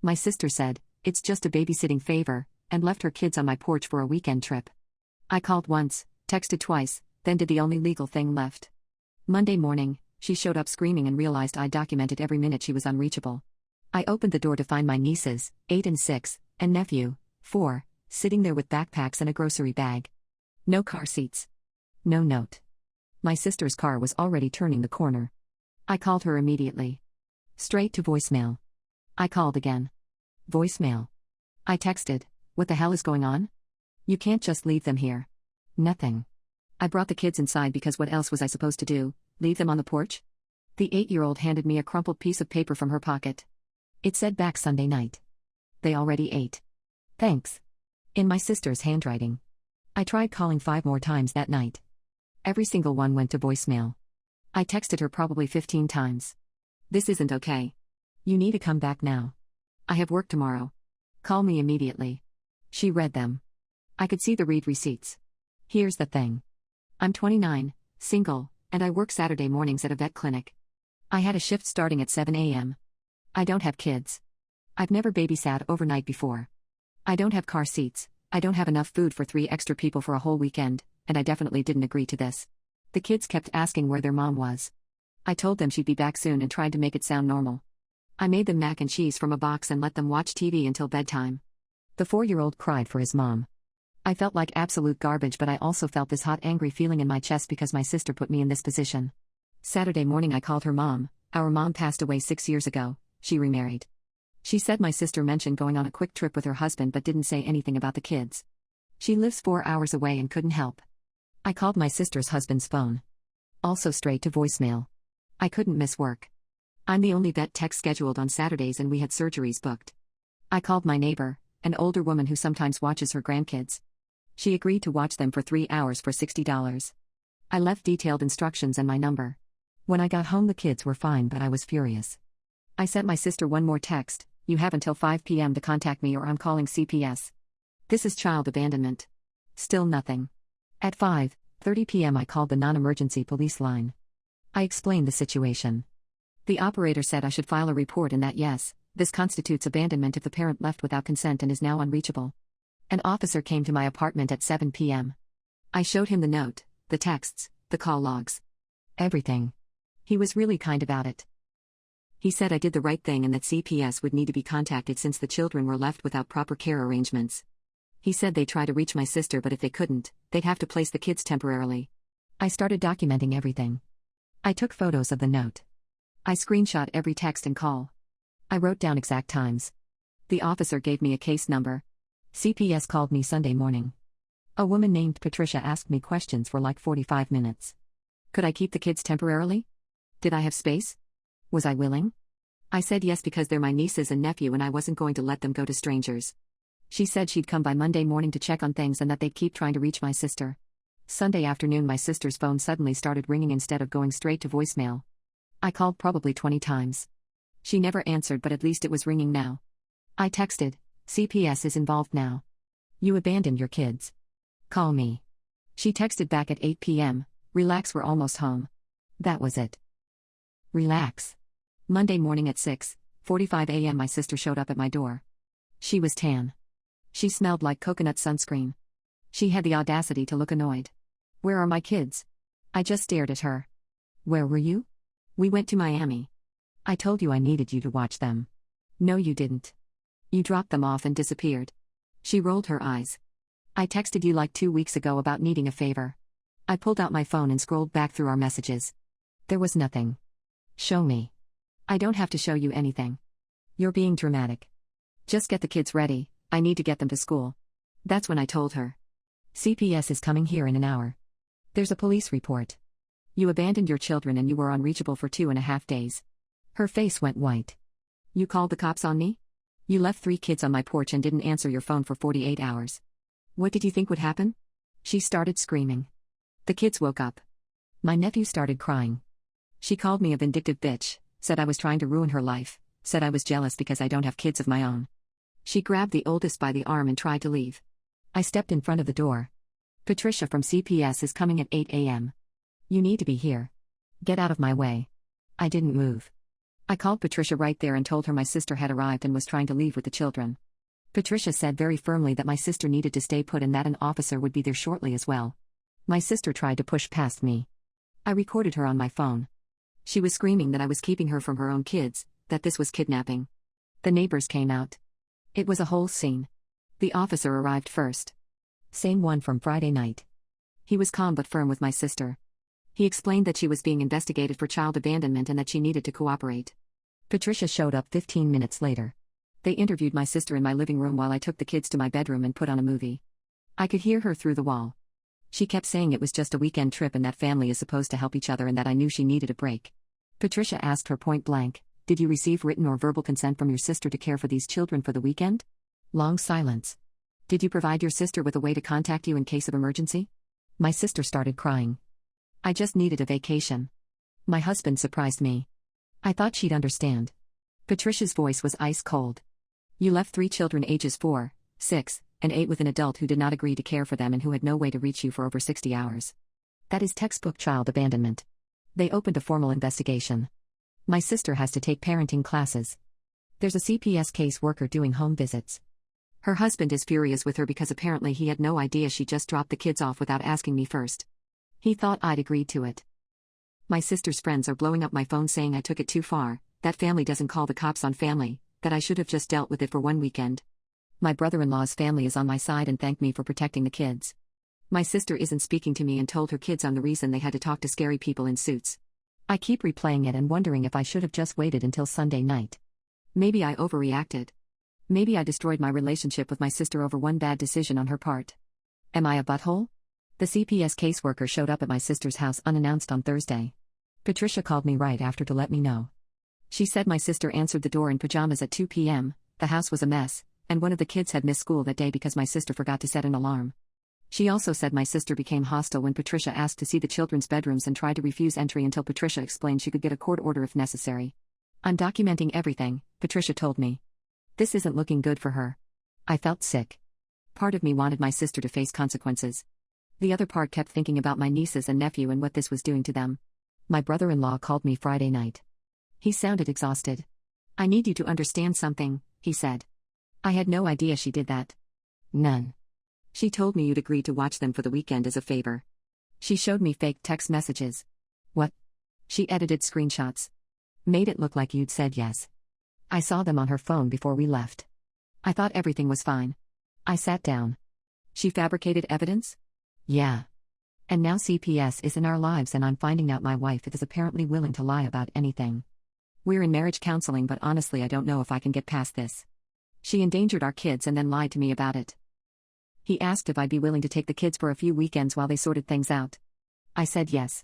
My sister said, "It's just a babysitting favor," and left her kids on my porch for a weekend trip. I called once, texted twice, then did the only legal thing left. Monday morning, she showed up screaming and realized I documented every minute she was unreachable. I opened the door to find my nieces, 8 and 6, and nephew, 4, sitting there with backpacks and a grocery bag. No car seats. No note. My sister's car was already turning the corner. I called her immediately. Straight to voicemail. I called again. Voicemail. I texted, "What the hell is going on? You can't just leave them here." Nothing. I brought the kids inside because what else was I supposed to do, leave them on the porch? The 8-year-old handed me a crumpled piece of paper from her pocket. It said back Sunday night. They already ate. Thanks. In my sister's handwriting. I tried calling 5 more times that night. Every single one went to voicemail. I texted her probably 15 times. "This isn't okay. You need to come back now. I have work tomorrow. Call me immediately." She read them. I could see the read receipts. Here's the thing. I'm 29, single, and I work Saturday mornings at a vet clinic. I had a shift starting at 7 a.m. I don't have kids. I've never babysat overnight before. I don't have car seats, I don't have enough food for 3 extra people for a whole weekend, and I definitely didn't agree to this. The kids kept asking where their mom was. I told them she'd be back soon and tried to make it sound normal. I made them mac and cheese from a box and let them watch TV until bedtime. The 4-year-old cried for his mom. I felt like absolute garbage, but I also felt this hot, angry feeling in my chest because my sister put me in this position. Saturday morning I called her mom. Our mom passed away 6 years ago. She remarried. She said my sister mentioned going on a quick trip with her husband but didn't say anything about the kids. She lives 4 hours away and couldn't help. I called my sister's husband's phone. Also straight to voicemail. I couldn't miss work. I'm the only vet tech scheduled on Saturdays and we had surgeries booked. I called my neighbor, an older woman who sometimes watches her grandkids. She agreed to watch them for 3 hours for $60. I left detailed instructions and my number. When I got home the kids were fine, but I was furious. I sent my sister one more text: "You have until 5 p.m. to contact me or I'm calling CPS. This is child abandonment." Still nothing. At 5:30 p.m. I called the non-emergency police line. I explained the situation. The operator said I should file a report and that yes, this constitutes abandonment if the parent left without consent and is now unreachable. An officer came to my apartment at 7 p.m. I showed him the note, the texts, the call logs. Everything. He was really kind about it. He said I did the right thing and that CPS would need to be contacted since the children were left without proper care arrangements. He said they'd try to reach my sister, but if they couldn't, they'd have to place the kids temporarily. I started documenting everything. I took photos of the note. I screenshot every text and call. I wrote down exact times. The officer gave me a case number. CPS called me Sunday morning. A woman named Patricia asked me questions for like 45 minutes. Could I keep the kids temporarily? Did I have space? Was I willing? I said yes because they're my nieces and nephew and I wasn't going to let them go to strangers. She said she'd come by Monday morning to check on things and that they'd keep trying to reach my sister. Sunday afternoon my sister's phone suddenly started ringing instead of going straight to voicemail. I called probably 20 times. She never answered, but at least it was ringing now. I texted, "CPS is involved now. You abandoned your kids. Call me." She texted back at 8 p.m, "Relax, we're almost home." That was it. Relax. Monday morning at 6:45 a.m. my sister showed up at my door. She was tan. She smelled like coconut sunscreen. She had the audacity to look annoyed. "Where are my kids?" I just stared at her. "Where were you?" "We went to Miami." "I told you I needed you to watch them." "No you didn't. You dropped them off and disappeared." She rolled her eyes. "I texted you like 2 weeks ago about needing a favor." I pulled out my phone and scrolled back through our messages. There was nothing. "Show me." "I don't have to show you anything. You're being dramatic. Just get the kids ready, I need to get them to school." That's when I told her. "CPS is coming here in an hour. There's a police report. You abandoned your children and you were unreachable for 2.5 days. Her face went white. "You called the cops on me? You left 3 kids on my porch and didn't answer your phone for 48 hours. What did you think would happen?" She started screaming. The kids woke up. My nephew started crying. She called me a vindictive bitch, said I was trying to ruin her life, said I was jealous because I don't have kids of my own. She grabbed the oldest by the arm and tried to leave. I stepped in front of the door. "Patricia from CPS is coming at 8 a.m. You need to be here. Get out of my way." I didn't move. I called Patricia right there and told her my sister had arrived and was trying to leave with the children. Patricia said very firmly that my sister needed to stay put and that an officer would be there shortly as well. My sister tried to push past me. I recorded her on my phone. She was screaming that I was keeping her from her own kids, that this was kidnapping. The neighbors came out. It was a whole scene. The officer arrived first. Same one from Friday night. He was calm but firm with my sister. He explained that she was being investigated for child abandonment and that she needed to cooperate. Patricia showed up 15 minutes later. They interviewed my sister in my living room while I took the kids to my bedroom and put on a movie. I could hear her through the wall. She kept saying it was just a weekend trip and that family is supposed to help each other and that I knew she needed a break. Patricia asked her point blank, "Did you receive written or verbal consent from your sister to care for these children for the weekend?" Long silence. "Did you provide your sister with a way to contact you in case of emergency?" My sister started crying. "I just needed a vacation." My husband surprised me. I thought she'd understand. Patricia's voice was ice cold. "You left 3 children ages 4, 6, and 8 with an adult who did not agree to care for them and who had no way to reach you for over 60 hours. That is textbook child abandonment. They opened a formal investigation. My sister has to take parenting classes. There's a CPS caseworker doing home visits. Her husband is furious with her because apparently he had no idea she just dropped the kids off without asking me first. He thought I'd agreed to it. My sister's friends are blowing up my phone saying I took it too far, that family doesn't call the cops on family, that I should have just dealt with it for one weekend. My brother-in-law's family is on my side and thanked me for protecting the kids. My sister isn't speaking to me and told her kids I'm the reason they had to talk to scary people in suits. I keep replaying it and wondering if I should have just waited until Sunday night. Maybe I overreacted. Maybe I destroyed my relationship with my sister over one bad decision on her part. Am I a butthole? The CPS caseworker showed up at my sister's house unannounced on Thursday. Patricia called me right after to let me know. She said my sister answered the door in pajamas at 2 p.m., the house was a mess, and one of the kids had missed school that day because my sister forgot to set an alarm. She also said my sister became hostile when Patricia asked to see the children's bedrooms and tried to refuse entry until Patricia explained she could get a court order if necessary. "I'm documenting everything," Patricia told me. This isn't looking good for her. I felt sick. Part of me wanted my sister to face consequences. The other part kept thinking about my nieces and nephew and what this was doing to them. My brother-in-law called me Friday night. He sounded exhausted. "I need you to understand something," he said. I had no idea she did that. None. "She told me you'd agree to watch them for the weekend as a favor. She showed me fake text messages." "What?" "She edited screenshots. Made it look like you'd said yes. I saw them on her phone before we left. I thought everything was fine." I sat down. "She fabricated evidence?" "Yeah. And now CPS is in our lives and I'm finding out my wife is apparently willing to lie about anything. We're in marriage counseling but honestly I don't know if I can get past this. She endangered our kids and then lied to me about it." He asked if I'd be willing to take the kids for a few weekends while they sorted things out. I said yes.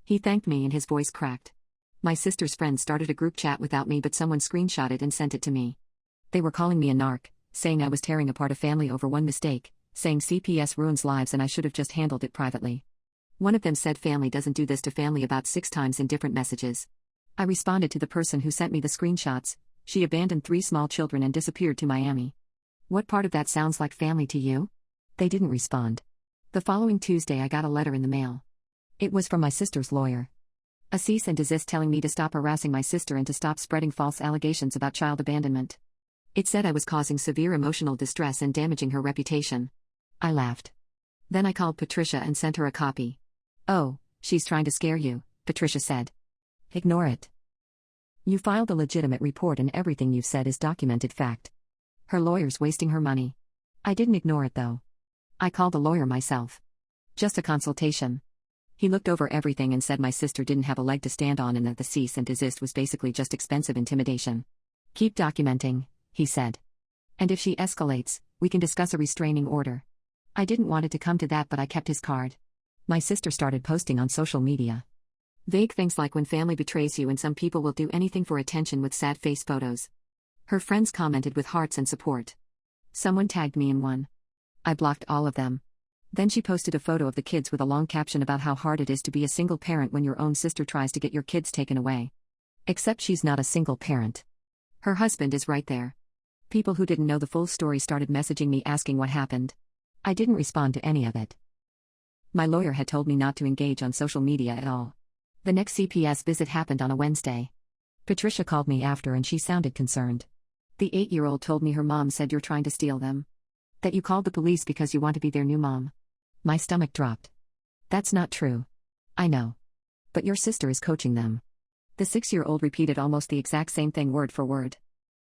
He thanked me and his voice cracked. My sister's friends started a group chat without me but someone screenshot it and sent it to me. They were calling me a narc, saying I was tearing apart a family over one mistake, saying CPS ruins lives and I should have just handled it privately. One of them said family doesn't do this to family about 6 times in different messages. I responded to the person who sent me the screenshots. She abandoned 3 small children and disappeared to Miami. What part of that sounds like family to you? They didn't respond. The following Tuesday I got a letter in the mail. It was from my sister's lawyer. A cease and desist telling me to stop harassing my sister and to stop spreading false allegations about child abandonment. It said I was causing severe emotional distress and damaging her reputation. I laughed. Then I called Patricia and sent her a copy. "Oh, she's trying to scare you," Patricia said. "Ignore it. You filed a legitimate report and everything you've said is documented fact. Her lawyer's wasting her money." I didn't ignore it though. I called a lawyer myself. Just a consultation. He looked over everything and said my sister didn't have a leg to stand on and that the cease and desist was basically just expensive intimidation. "Keep documenting," he said. "And if she escalates, we can discuss a restraining order." I didn't want it to come to that but I kept his card. My sister started posting on social media. Vague things like when family betrays you and some people will do anything for attention with sad face photos. Her friends commented with hearts and support. Someone tagged me in one. I blocked all of them. Then she posted a photo of the kids with a long caption about how hard it is to be a single parent when your own sister tries to get your kids taken away. Except she's not a single parent. Her husband is right there. People who didn't know the full story started messaging me asking what happened. I didn't respond to any of it. My lawyer had told me not to engage on social media at all. The next CPS visit happened on a Wednesday. Patricia called me after and she sounded concerned. The 8-year-old told me her mom said you're trying to steal them. That you called the police because you want to be their new mom. My stomach dropped. That's not true. I know. But your sister is coaching them. The 6-year-old repeated almost the exact same thing word for word.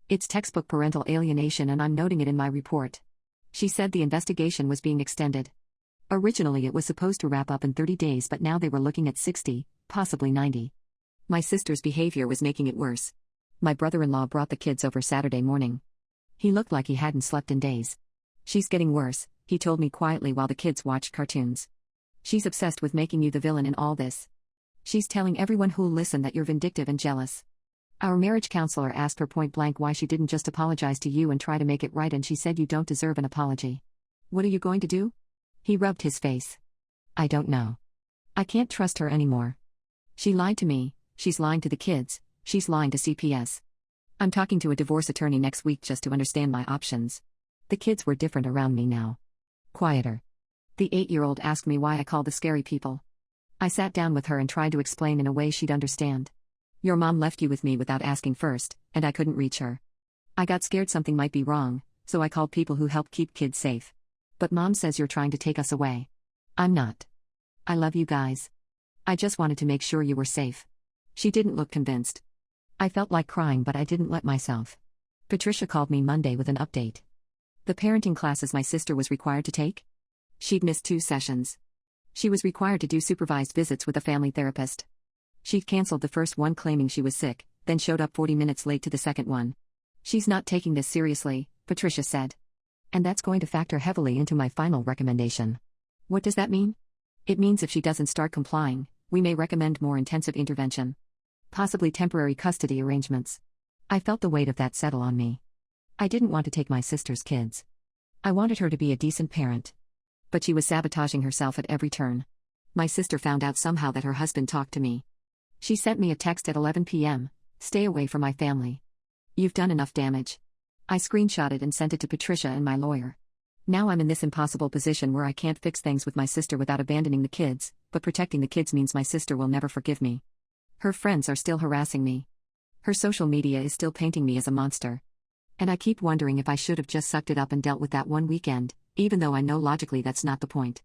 It's textbook parental alienation and I'm noting it in my report. She said the investigation was being extended. Originally it was supposed to wrap up in 30 days, but now they were looking at 60, possibly 90. My sister's behavior was making it worse. My brother-in-law brought the kids over Saturday morning. He looked like he hadn't slept in days. She's getting worse, he told me quietly while the kids watched cartoons. She's obsessed with making you the villain in all this. She's telling everyone who'll listen that you're vindictive and jealous. Our marriage counselor asked her point blank why she didn't just apologize to you and try to make it right, and she said you don't deserve an apology. What are you going to do? He rubbed his face. I don't know. I can't trust her anymore. She lied to me, she's lying to the kids, she's lying to CPS. I'm talking to a divorce attorney next week just to understand my options. The kids were different around me now. Quieter. The 8-year-old asked me why I called the scary people. I sat down with her and tried to explain in a way she'd understand. Your mom left you with me without asking first, and I couldn't reach her. I got scared something might be wrong, so I called people who help keep kids safe. But mom says you're trying to take us away. I'm not. I love you guys. I just wanted to make sure you were safe. She didn't look convinced. I felt like crying, but I didn't let myself. Patricia called me Monday with an update. The parenting classes my sister was required to take? She'd missed 2 sessions. She was required to do supervised visits with a family therapist. She'd canceled the first one claiming she was sick, then showed up 40 minutes late to the second one. She's not taking this seriously, Patricia said. And that's going to factor heavily into my final recommendation. What does that mean? It means if she doesn't start complying, we may recommend more intensive intervention. Possibly temporary custody arrangements. I felt the weight of that settle on me. I didn't want to take my sister's kids. I wanted her to be a decent parent. But she was sabotaging herself at every turn. My sister found out somehow that her husband talked to me. She sent me a text at 11 p.m., "Stay away from my family. You've done enough damage." I screenshotted and sent it to Patricia and my lawyer. Now I'm in this impossible position where I can't fix things with my sister without abandoning the kids, but protecting the kids means my sister will never forgive me. Her friends are still harassing me. Her social media is still painting me as a monster. And I keep wondering if I should have just sucked it up and dealt with that one weekend, even though I know logically that's not the point.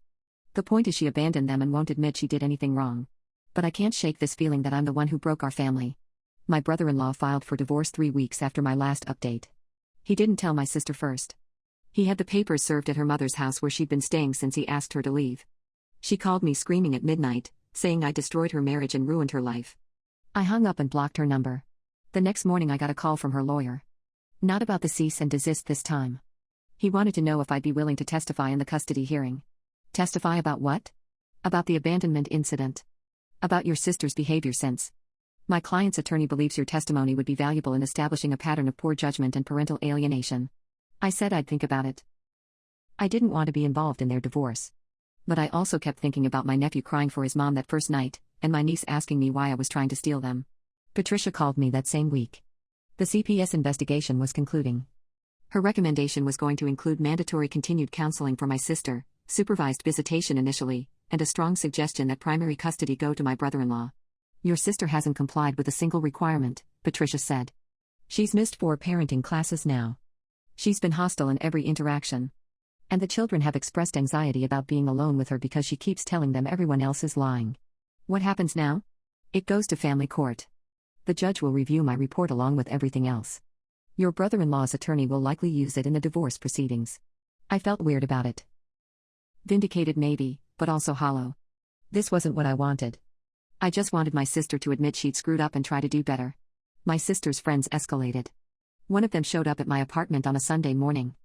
The point is she abandoned them and won't admit she did anything wrong. But I can't shake this feeling that I'm the one who broke our family. My brother-in-law filed for divorce 3 weeks after my last update. He didn't tell my sister first. He had the papers served at her mother's house where she'd been staying since he asked her to leave. She called me screaming at midnight, saying I destroyed her marriage and ruined her life. I hung up and blocked her number. The next morning I got a call from her lawyer. Not about the cease and desist this time. He wanted to know if I'd be willing to testify in the custody hearing. Testify about what? About the abandonment incident. About your sister's behavior since. My client's attorney believes your testimony would be valuable in establishing a pattern of poor judgment and parental alienation. I said I'd think about it. I didn't want to be involved in their divorce. But I also kept thinking about my nephew crying for his mom that first night, and my niece asking me why I was trying to steal them. Patricia called me that same week. The CPS investigation was concluding. Her recommendation was going to include mandatory continued counseling for my sister, supervised visitation initially, and a strong suggestion that primary custody go to my brother-in-law. Your sister hasn't complied with a single requirement, Patricia said. She's missed 4 parenting classes now. She's been hostile in every interaction. And the children have expressed anxiety about being alone with her because she keeps telling them everyone else is lying. What happens now? It goes to family court. The judge will review my report along with everything else. Your brother-in-law's attorney will likely use it in the divorce proceedings. I felt weird about it. Vindicated maybe, but also hollow. This wasn't what I wanted. I just wanted my sister to admit she'd screwed up and try to do better. My sister's friends escalated. One of them showed up at my apartment on a Sunday morning.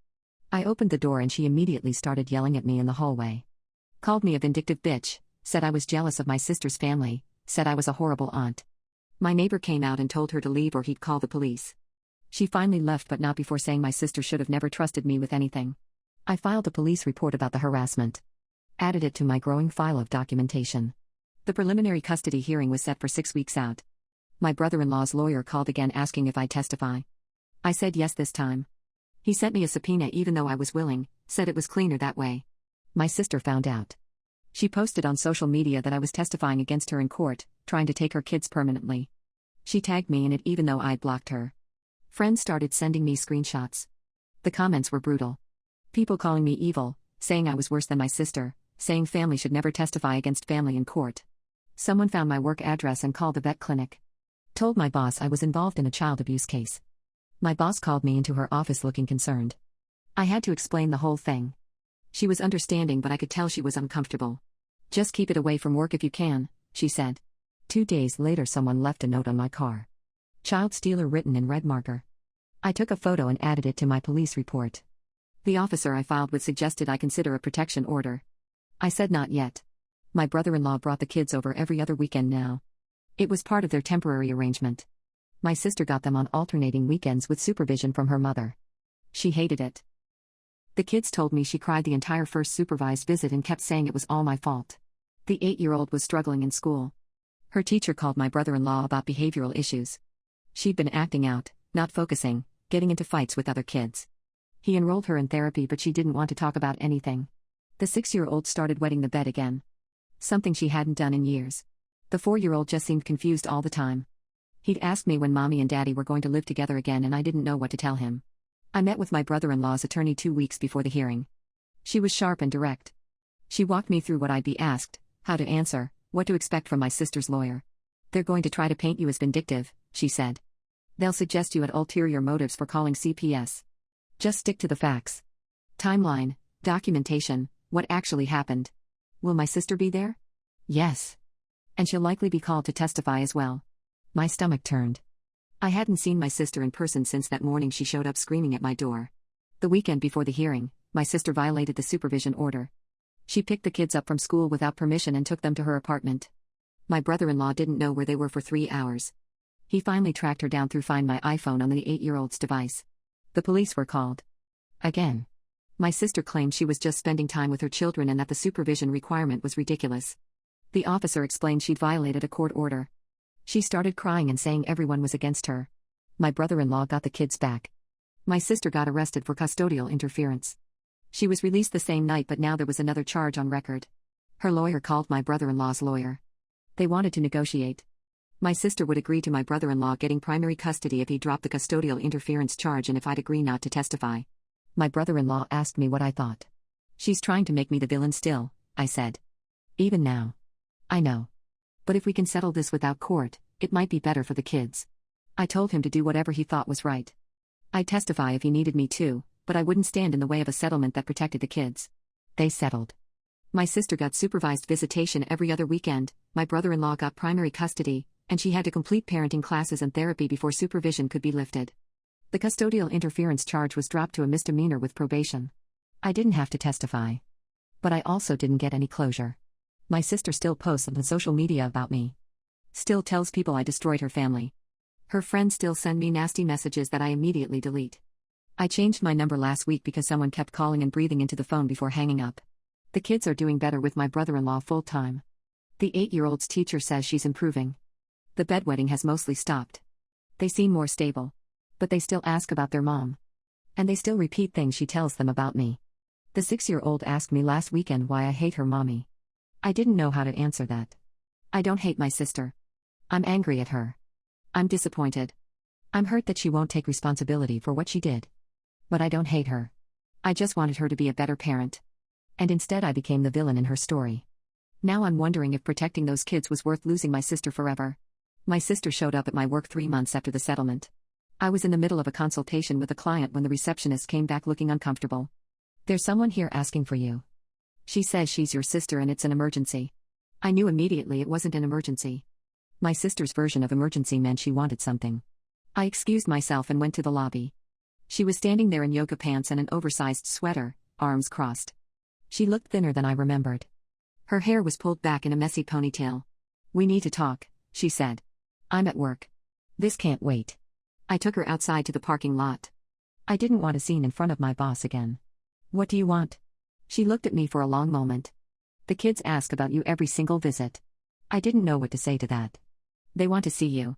I opened the door and she immediately started yelling at me in the hallway. Called me a vindictive bitch, said I was jealous of my sister's family, said I was a horrible aunt. My neighbor came out and told her to leave or he'd call the police. She finally left, but not before saying my sister should have never trusted me with anything. I filed a police report about the harassment. Added it to my growing file of documentation. The preliminary custody hearing was set for 6 weeks out. My brother-in-law's lawyer called again asking if I'd testify. I said yes this time. He sent me a subpoena even though I was willing, said it was cleaner that way. My sister found out. She posted on social media that I was testifying against her in court, trying to take her kids permanently. She tagged me in it even though I'd blocked her. Friends started sending me screenshots. The comments were brutal. People calling me evil, saying I was worse than my sister, saying family should never testify against family in court. Someone found my work address and called the vet clinic. Told my boss I was involved in a child abuse case. My boss called me into her office looking concerned. I had to explain the whole thing. She was understanding, but I could tell she was uncomfortable. "Just keep it away from work if you can," she said. 2 days later, someone left a note on my car. "Child stealer" written in red marker. I took a photo and added it to my police report. The officer I filed with suggested I consider a protection order. I said not yet. My brother-in-law brought the kids over every other weekend now. It was part of their temporary arrangement. My sister got them on alternating weekends with supervision from her mother. She hated it. The kids told me she cried the entire first supervised visit and kept saying it was all my fault. The 8-year-old was struggling in school. Her teacher called my brother-in-law about behavioral issues. She'd been acting out, not focusing, getting into fights with other kids. He enrolled her in therapy, but she didn't want to talk about anything. The 6-year-old started wetting the bed again. Something she hadn't done in years. The 4-year-old just seemed confused all the time. He'd ask me when mommy and daddy were going to live together again, and I didn't know what to tell him. I met with my brother-in-law's attorney 2 weeks before the hearing. She was sharp and direct. She walked me through what I'd be asked, how to answer, what to expect from my sister's lawyer. "They're going to try to paint you as vindictive," she said. "They'll suggest you had ulterior motives for calling CPS. Just stick to the facts. Timeline, documentation, what actually happened. Will my sister be there?" "Yes. And she'll likely be called to testify as well." My stomach turned. I hadn't seen my sister in person since that morning she showed up screaming at my door. The weekend before the hearing, my sister violated the supervision order. She picked the kids up from school without permission and took them to her apartment. My brother-in-law didn't know where they were for 3 hours. He finally tracked her down through Find My iPhone on the 8-year-old's device. The police were called. Again. My sister claimed she was just spending time with her children and that the supervision requirement was ridiculous. The officer explained she'd violated a court order. She started crying and saying everyone was against her. My brother-in-law got the kids back. My sister got arrested for custodial interference. She was released the same night, but now there was another charge on record. Her lawyer called my brother-in-law's lawyer. They wanted to negotiate. My sister would agree to my brother-in-law getting primary custody if he dropped the custodial interference charge and if I'd agree not to testify. My brother-in-law asked me what I thought. "She's trying to make me the villain still," I said. "Even now." "I know. But if we can settle this without court, it might be better for the kids." I told him to do whatever he thought was right. I'd testify if he needed me to, but I wouldn't stand in the way of a settlement that protected the kids. They settled. My sister got supervised visitation every other weekend, my brother-in-law got primary custody, and she had to complete parenting classes and therapy before supervision could be lifted. The custodial interference charge was dropped to a misdemeanor with probation. I didn't have to testify. But I also didn't get any closure. My sister still posts on social media about me. Still tells people I destroyed her family. Her friends still send me nasty messages that I immediately delete. I changed my number last week because someone kept calling and breathing into the phone before hanging up. The kids are doing better with my brother-in-law full-time. The 8-year-old's teacher says she's improving. The bedwetting has mostly stopped. They seem more stable. But they still ask about their mom. And they still repeat things she tells them about me. The 6-year-old asked me last weekend why I hate her mommy. I didn't know how to answer that. I don't hate my sister. I'm angry at her. I'm disappointed. I'm hurt that she won't take responsibility for what she did. But I don't hate her. I just wanted her to be a better parent. And instead I became the villain in her story. Now I'm wondering if protecting those kids was worth losing my sister forever. My sister showed up at my work 3 months after the settlement. I was in the middle of a consultation with a client when the receptionist came back looking uncomfortable. "There's someone here asking for you. She says she's your sister and it's an emergency." I knew immediately it wasn't an emergency. My sister's version of emergency meant she wanted something. I excused myself and went to the lobby. She was standing there in yoga pants and an oversized sweater, arms crossed. She looked thinner than I remembered. Her hair was pulled back in a messy ponytail. "We need to talk," she said. "I'm at work. This can't wait." I took her outside to the parking lot. I didn't want a scene in front of my boss again. "What do you want?" She looked at me for a long moment. "The kids ask about you every single visit." I didn't know what to say to that. "They want to see you.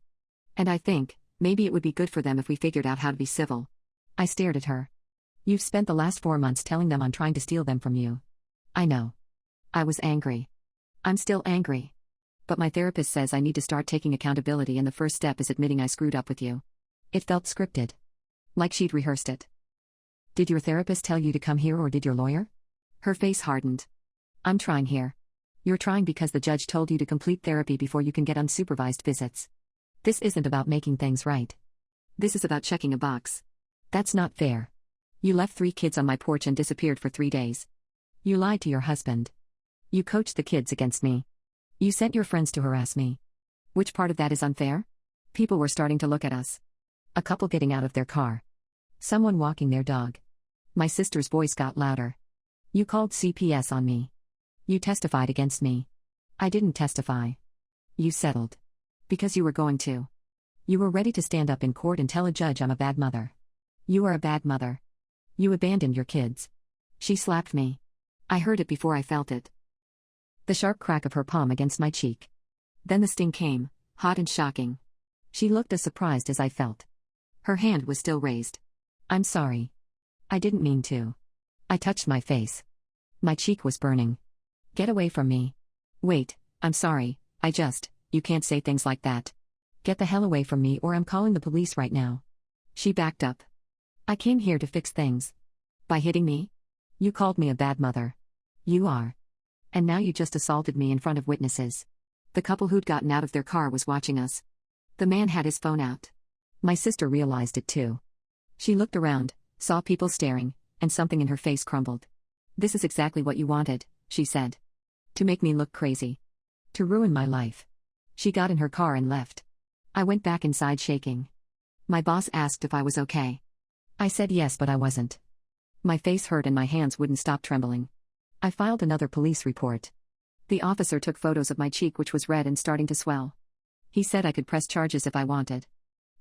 And I think, maybe it would be good for them if we figured out how to be civil." I stared at her. "You've spent the last 4 months telling them I'm trying to steal them from you." "I know." I was angry. I'm still angry. But my therapist says I need to start taking accountability, and the first step is admitting I screwed up with you. It felt scripted. Like she'd rehearsed it. Did your therapist tell you to come here, or did your lawyer? Her face hardened. I'm trying here. You're trying because the judge told you to complete therapy before you can get unsupervised visits. This isn't about making things right. This is about checking a box. That's not fair. You left 3 kids on my porch and disappeared for 3 days. You lied to your husband. You coached the kids against me. You sent your friends to harass me. Which part of that is unfair? People were starting to look at us. A couple getting out of their car. Someone walking their dog. My sister's voice got louder. You called CPS on me. You testified against me. I didn't testify. You settled. Because you were going to. You were ready to stand up in court and tell a judge I'm a bad mother. You are a bad mother. You abandoned your kids. She slapped me. I heard it before I felt it. The sharp crack of her palm against my cheek. Then the sting came, hot and shocking. She looked as surprised as I felt. Her hand was still raised. I'm sorry. I didn't mean to. I touched my face. My cheek was burning. Get away from me. Wait, I'm sorry, you can't say things like that. Get the hell away from me, or I'm calling the police right now. She backed up. I came here to fix things. By hitting me? You called me a bad mother. You are. And now you just assaulted me in front of witnesses. The couple who'd gotten out of their car was watching us. The man had his phone out. My sister realized it too. She looked around, saw people staring, and something in her face crumbled. This is exactly what you wanted, she said. To make me look crazy. To ruin my life. She got in her car and left. I went back inside shaking. My boss asked if I was okay. I said yes, but I wasn't. My face hurt and my hands wouldn't stop trembling. I filed another police report. The officer took photos of my cheek, which was red and starting to swell. He said I could press charges if I wanted.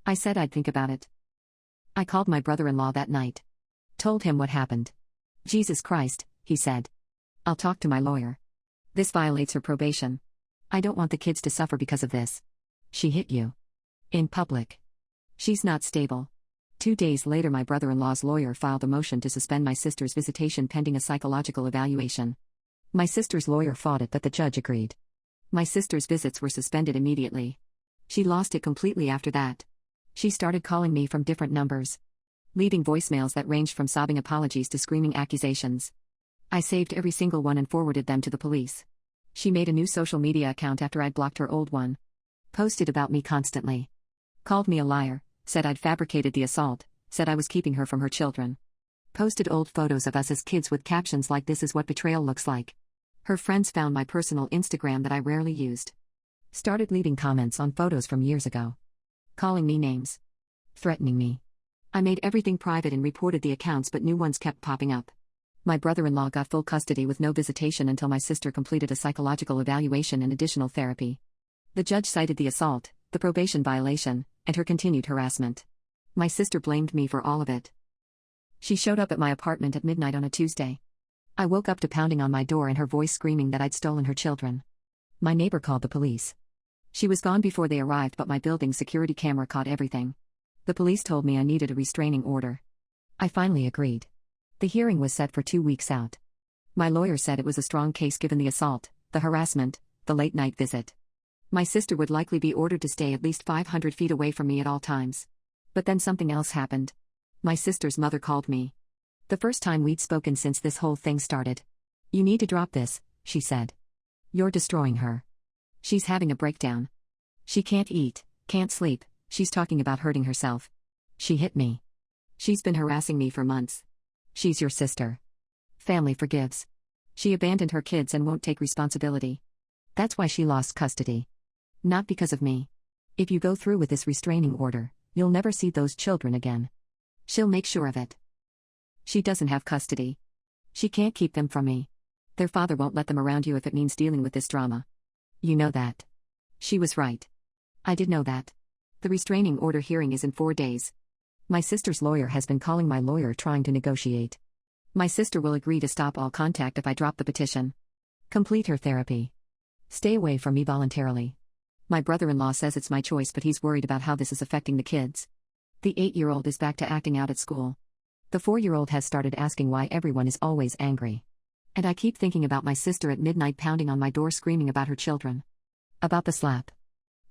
I said I'd think about it. I called my brother-in-law that night. Told him what happened. Jesus Christ, he said. I'll talk to my lawyer. This violates her probation. I don't want the kids to suffer because of this. She hit you. In public. She's not stable. 2 days later, my brother-in-law's lawyer filed a motion to suspend my sister's visitation pending a psychological evaluation. My sister's lawyer fought it, but the judge agreed. My sister's visits were suspended immediately. She lost it completely after that. She started calling me from different numbers. Leaving voicemails that ranged from sobbing apologies to screaming accusations. I saved every single one and forwarded them to the police. She made a new social media account after I'd blocked her old one. Posted about me constantly. Called me a liar, said I'd fabricated the assault, said I was keeping her from her children. Posted old photos of us as kids with captions like "This is what betrayal looks like." Her friends found my personal Instagram that I rarely used. Started leaving comments on photos from years ago. Calling me names. Threatening me. I made everything private and reported the accounts, but new ones kept popping up. My brother-in-law got full custody with no visitation until my sister completed a psychological evaluation and additional therapy. The judge cited the assault, the probation violation, and her continued harassment. My sister blamed me for all of it. She showed up at my apartment at midnight on a Tuesday. I woke up to pounding on my door and her voice screaming that I'd stolen her children. My neighbor called the police. She was gone before they arrived, but my building's security camera caught everything. The police told me I needed a restraining order. I finally agreed. The hearing was set for 2 weeks out. My lawyer said it was a strong case given the assault, the harassment, the late-night visit. My sister would likely be ordered to stay at least 500 feet away from me at all times. But then something else happened. My sister's mother called me. The first time we'd spoken since this whole thing started. "You need to drop this," she said. "You're destroying her. She's having a breakdown. She can't eat, can't sleep, she's talking about hurting herself. She hit me. She's been harassing me for months. She's your sister. Family forgives. She abandoned her kids and won't take responsibility. That's why she lost custody. Not because of me. If you go through with this restraining order, you'll never see those children again. She'll make sure of it. She doesn't have custody. She can't keep them from me. Their father won't let them around you if it means dealing with this drama. You know that." She was right. I did know that. The restraining order hearing is in 4 days. My sister's lawyer has been calling my lawyer trying to negotiate. My sister will agree to stop all contact if I drop the petition. Complete her therapy. Stay away from me voluntarily. My brother-in-law says it's my choice, but he's worried about how this is affecting the kids. The 8-year-old is back to acting out at school. The 4-year-old has started asking why everyone is always angry. And I keep thinking about my sister at midnight pounding on my door screaming about her children. About the slap.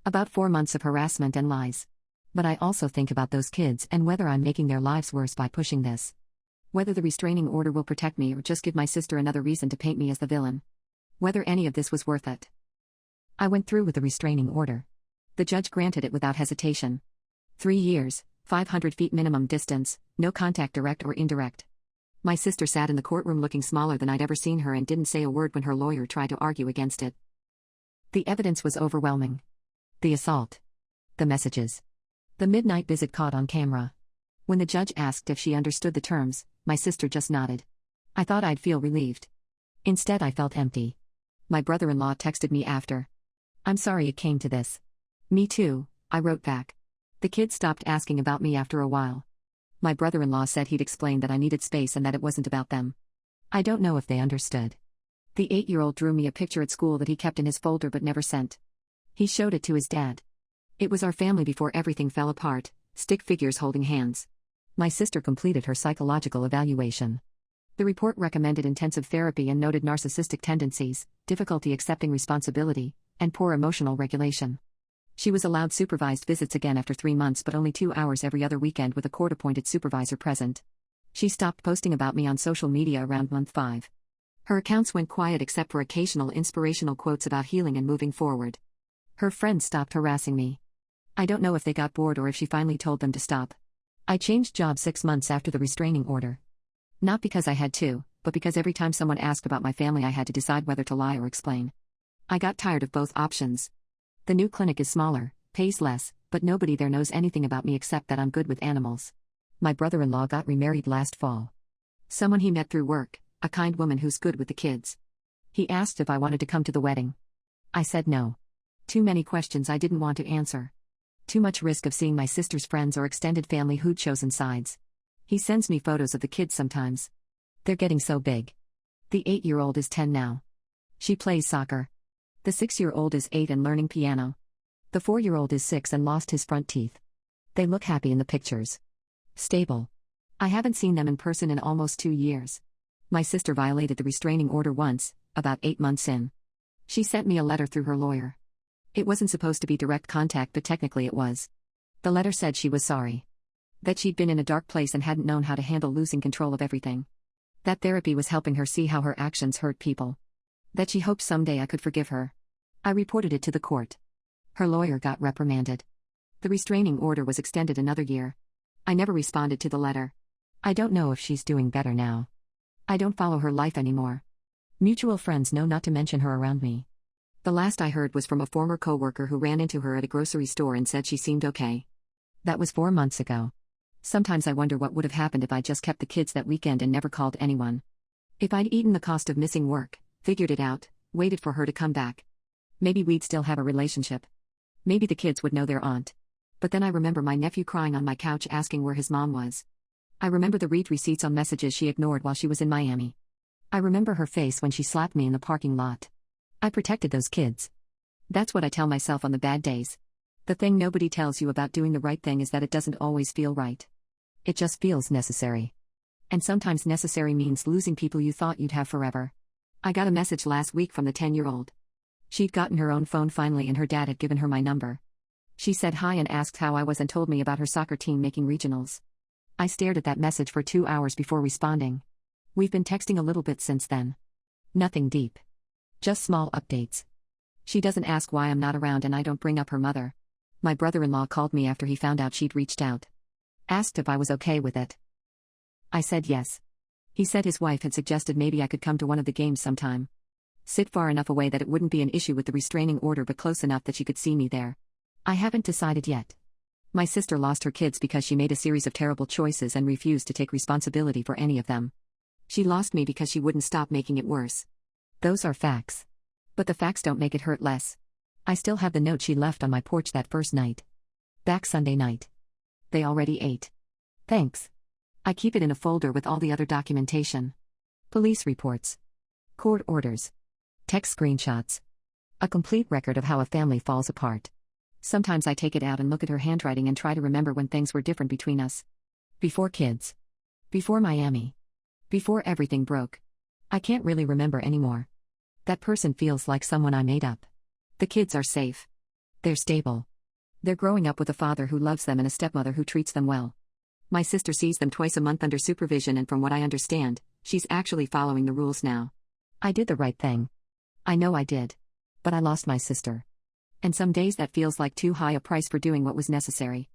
About 4 months of harassment and lies. But I also think about those kids and whether I'm making their lives worse by pushing this. Whether the restraining order will protect me or just give my sister another reason to paint me as the villain. Whether any of this was worth it. I went through with the restraining order. The judge granted it without hesitation. 3 years, 500 feet minimum distance, no contact direct or indirect. My sister sat in the courtroom looking smaller than I'd ever seen her and didn't say a word when her lawyer tried to argue against it. The evidence was overwhelming. The assault. The messages. The midnight visit caught on camera. When the judge asked if she understood the terms, my sister just nodded. I thought I'd feel relieved. Instead, I felt empty. My brother-in-law texted me after. "I'm sorry it came to this." "Me too," I wrote back. The kids stopped asking about me after a while. My brother-in-law said he'd explained that I needed space and that it wasn't about them. I don't know if they understood. The 8-year-old drew me a picture at school that he kept in his folder but never sent. He showed it to his dad. It was our family before everything fell apart, stick figures holding hands. My sister completed her psychological evaluation. The report recommended intensive therapy and noted narcissistic tendencies, difficulty accepting responsibility, and poor emotional regulation. She was allowed supervised visits again after 3 months, but only 2 hours every other weekend with a court-appointed supervisor present. She stopped posting about me on social media around month 5. Her accounts went quiet except for occasional inspirational quotes about healing and moving forward. Her friends stopped harassing me. I don't know if they got bored or if she finally told them to stop. I changed jobs 6 months after the restraining order. Not because I had to, but because every time someone asked about my family I had to decide whether to lie or explain. I got tired of both options. The new clinic is smaller, pays less, but nobody there knows anything about me except that I'm good with animals. My brother-in-law got remarried last fall. Someone he met through work, a kind woman who's good with the kids. He asked if I wanted to come to the wedding. I said no. Too many questions I didn't want to answer. Too much risk of seeing my sister's friends or extended family who'd chosen sides. He sends me photos of the kids sometimes. They're getting so big. The 8-year-old is 10 now. She plays soccer. The 6-year-old is 8 and learning piano. The 4-year-old is 6 and lost his front teeth. They look happy in the pictures. Stable. I haven't seen them in person in almost 2 years. My sister violated the restraining order once, about 8 months in. She sent me a letter through her lawyer. It wasn't supposed to be direct contact, but technically it was. The letter said she was sorry. That she'd been in a dark place and hadn't known how to handle losing control of everything. That therapy was helping her see how her actions hurt people. That she hoped someday I could forgive her. I reported it to the court. Her lawyer got reprimanded. The restraining order was extended another year. I never responded to the letter. I don't know if she's doing better now. I don't follow her life anymore. Mutual friends know not to mention her around me. The last I heard was from a former coworker who ran into her at a grocery store and said she seemed okay. That was 4 months ago. Sometimes I wonder what would have happened if I just kept the kids that weekend and never called anyone. If I'd eaten the cost of missing work, figured it out, waited for her to come back. Maybe we'd still have a relationship. Maybe the kids would know their aunt. But then I remember my nephew crying on my couch asking where his mom was. I remember the read receipts on messages she ignored while she was in Miami. I remember her face when she slapped me in the parking lot. I protected those kids. That's what I tell myself on the bad days. The thing nobody tells you about doing the right thing is that it doesn't always feel right. It just feels necessary. And sometimes necessary means losing people you thought you'd have forever. I got a message last week from the 10-year-old. She'd gotten her own phone finally and her dad had given her my number. She said hi and asked how I was and told me about her soccer team making regionals. I stared at that message for 2 hours before responding. We've been texting a little bit since then. Nothing deep. Just small updates. She doesn't ask why I'm not around and I don't bring up her mother. My brother-in-law called me after he found out she'd reached out. Asked if I was okay with it. I said yes. He said his wife had suggested maybe I could come to one of the games sometime. Sit far enough away that it wouldn't be an issue with the restraining order but close enough that she could see me there. I haven't decided yet. My sister lost her kids because she made a series of terrible choices and refused to take responsibility for any of them. She lost me because she wouldn't stop making it worse. Those are facts. But the facts don't make it hurt less. I still have the note she left on my porch that first night. Back Sunday night. They already ate. Thanks. I keep it in a folder with all the other documentation. Police reports. Court orders. Text screenshots. A complete record of how a family falls apart. Sometimes I take it out and look at her handwriting and try to remember when things were different between us. Before kids. Before Miami. Before everything broke. I can't really remember anymore. That person feels like someone I made up. The kids are safe. They're stable. They're growing up with a father who loves them and a stepmother who treats them well. My sister sees them twice a month under supervision, and from what I understand, she's actually following the rules now. I did the right thing. I know I did. But I lost my sister. And some days that feels like too high a price for doing what was necessary.